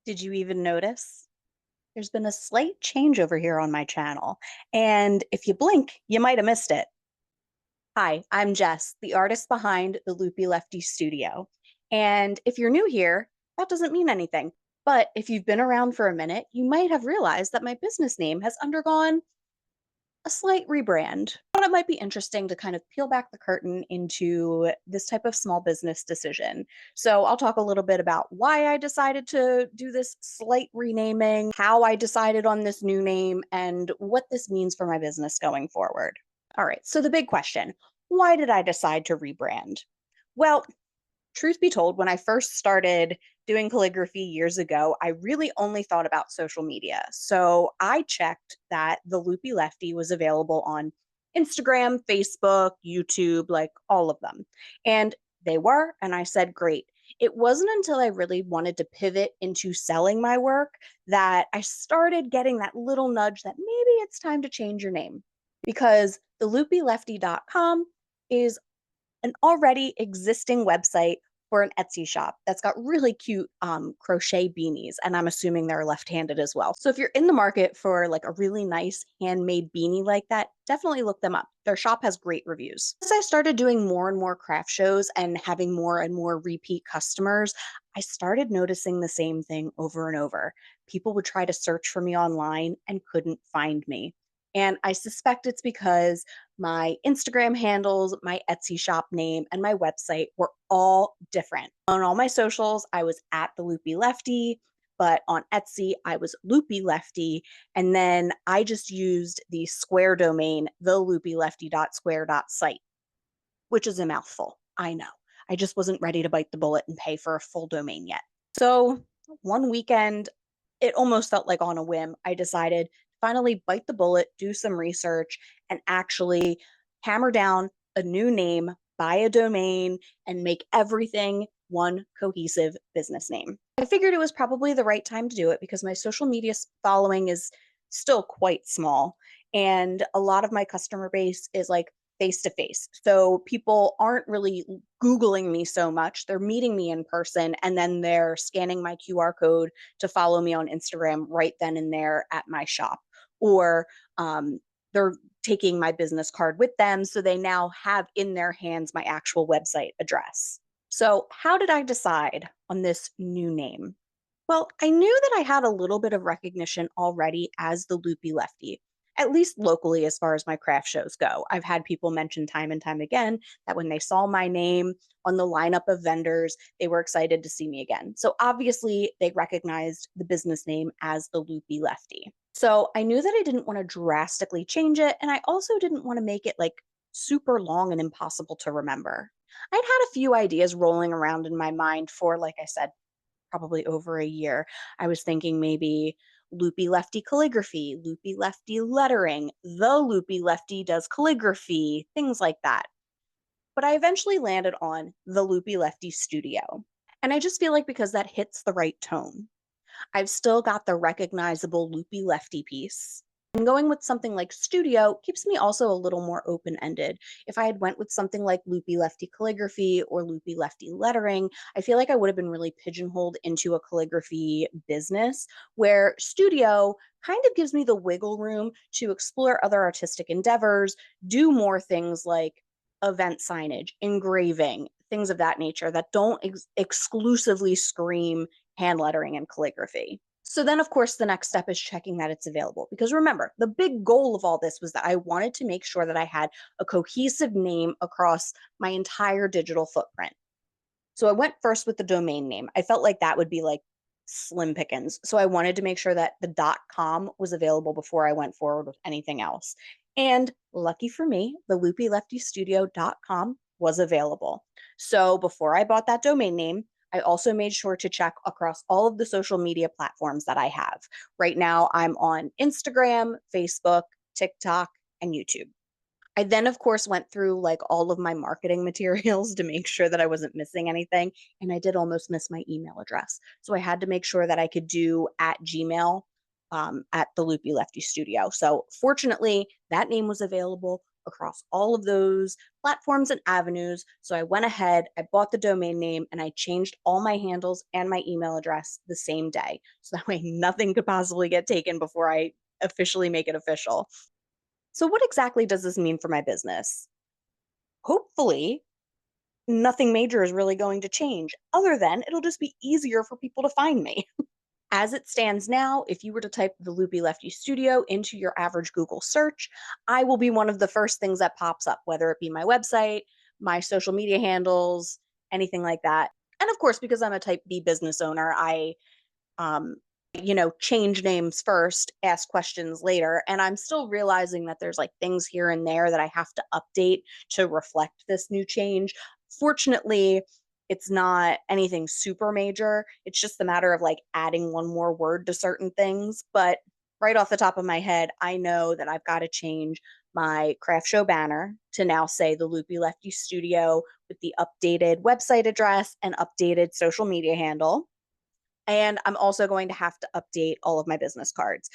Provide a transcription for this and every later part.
Did you even notice? There's been a slight change over here on my channel, and if you blink, you might have missed it. Hi, I'm Jess, the artist behind the Loopy Lefty studio. And if you're new here, that doesn't mean anything. But if you've been around for a minute, you might have realized that my business name has undergone a slight rebrand. But it might be interesting to kind of peel back the curtain into this type of small business decision. So I'll talk a little bit about why I decided to do this slight renaming, how I decided on this new name, and what this means for my business going forward. All right, so the big question, why did I decide to rebrand? Well, truth be told, when I first started doing calligraphy years ago, I really only thought about social media. So I checked that the Loopy Lefty was available on Instagram, Facebook, YouTube, like all of them. And they were, and I said, great. It wasn't until I really wanted to pivot into selling my work that I started getting that little nudge that maybe it's time to change your name because the loopylefty.com is an already existing website for an Etsy shop that's got really cute crochet beanies. And I'm assuming they're left-handed as well. So if you're in the market for like a really nice handmade beanie like that, definitely look them up. Their shop has great reviews. As I started doing more and more craft shows and having more and more repeat customers, I started noticing the same thing over and over. People would try to search for me online and couldn't find me. And I suspect it's because my Instagram handles, my Etsy shop name, and my website were all different. On all my socials, I was at the Loopy Lefty, but on Etsy, I was Loopy Lefty. And then I just used the Square domain, theloopylefty.square.site, which is a mouthful. I know. I just wasn't ready to bite the bullet and pay for a full domain yet. So one weekend, it almost felt like on a whim, I decided to finally bite the bullet, do some research, and actually hammer down a new name, buy a domain, and make everything one cohesive business name. I figured it was probably the right time to do it because my social media following is still quite small. And a lot of my customer base is like face to face. So people aren't really Googling me so much. They're meeting me in person and then they're scanning my QR code to follow me on Instagram right then and there at my shop. Or they're taking my business card with them. So they now have in their hands my actual website address. So, how did I decide on this new name? Well, I knew that I had a little bit of recognition already as the Loopy Lefty, at least locally as far as my craft shows go. I've had people mention time and time again that when they saw my name on the lineup of vendors, they were excited to see me again. So obviously, they recognized the business name as the Loopy Lefty. So I knew that I didn't want to drastically change it, and I also didn't want to make it like super long and impossible to remember. I'd had a few ideas rolling around in my mind for, like I said, probably over a year. I was thinking maybe Loopy Lefty calligraphy, Loopy Lefty lettering, the Loopy Lefty does calligraphy, things like that. But I eventually landed on the Loopy Lefty studio. And I just feel like because that hits the right tone. I've still got the recognizable Loopy Lefty piece. And going with something like studio keeps me also a little more open-ended. If I had went with something like Loopy Lefty calligraphy or Loopy Lefty lettering, I feel like I would have been really pigeonholed into a calligraphy business where studio kind of gives me the wiggle room to explore other artistic endeavors, do more things like event signage, engraving, things of that nature that don't exclusively scream hand lettering and calligraphy. So then, of course, the next step is checking that it's available. Because remember, the big goal of all this was that I wanted to make sure that I had a cohesive name across my entire digital footprint. So I went first with the domain name. I felt like that would be like slim pickings. So I wanted to make sure that the .com was available before I went forward with anything else. And lucky for me, the loopyleftystudio.com was available. So before I bought that domain name, I also made sure to check across all of the social media platforms that I have. Right now, I'm on Instagram, Facebook, TikTok, and YouTube. I then, of course, went through like all of my marketing materials to make sure that I wasn't missing anything. And I did almost miss my email address. So I had to make sure that I could do at Gmail at the Loopy Lefty Studio. So fortunately, that name was available across all of those platforms and avenues. So I went ahead, I bought the domain name, and I changed all my handles and my email address the same day. So that way nothing could possibly get taken before I officially make it official. So, what exactly does this mean for my business? Hopefully, nothing major is really going to change, other than it'll just be easier for people to find me. As it stands now, if you were to type the Loopy Lefty Studio into your average Google search, I will be one of the first things that pops up, whether it be my website, my social media handles, anything like that. And of course, because I'm a type B business owner, I um, change names first, ask questions later. And I'm still realizing that there's like things here and there that I have to update to reflect this new change. Fortunately, it's not anything super major. It's just a matter of like adding one more word to certain things. But right off the top of my head, I know that I've got to change my craft show banner to now say the Loopy Lefty Studio with the updated website address and updated social media handle. And I'm also going to have to update all of my business cards,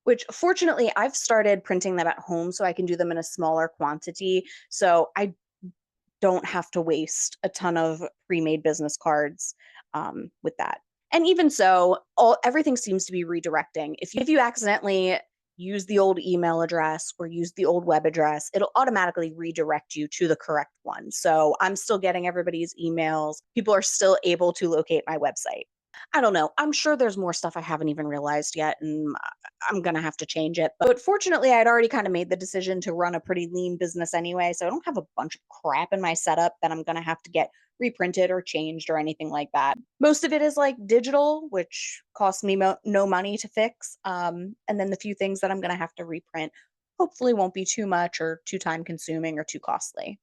which fortunately I've started printing them at home so I can do them in a smaller quantity. So I don't have to waste a ton of pre-made business cards with that. And even so, everything seems to be redirecting. If you accidentally use the old email address or use the old web address, it'll automatically redirect you to the correct one. So I'm still getting everybody's emails. People are still able to locate my website. I don't know. I'm sure there's more stuff I haven't even realized yet, and I'm gonna have to change it. But fortunately, I'd already kind of made the decision to run a pretty lean business anyway, so I don't have a bunch of crap in my setup that I'm gonna have to get reprinted or changed or anything like that. Most of it is like digital, which costs me no money to fix. And then the few things that I'm gonna have to reprint hopefully won't be too much or too time consuming or too costly.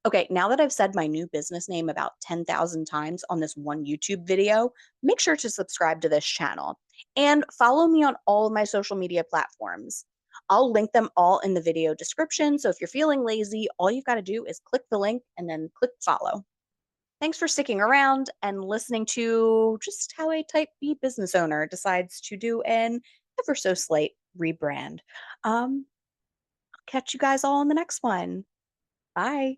Okay, now that I've said my new business name about 10,000 times on this one YouTube video, make sure to subscribe to this channel and follow me on all of my social media platforms. I'll link them all in the video description. So if you're feeling lazy, all you've got to do is click the link and then click follow. Thanks for sticking around and listening to just how a type B business owner decides to do an ever so slight rebrand. I'll catch you guys all in the next one. Bye.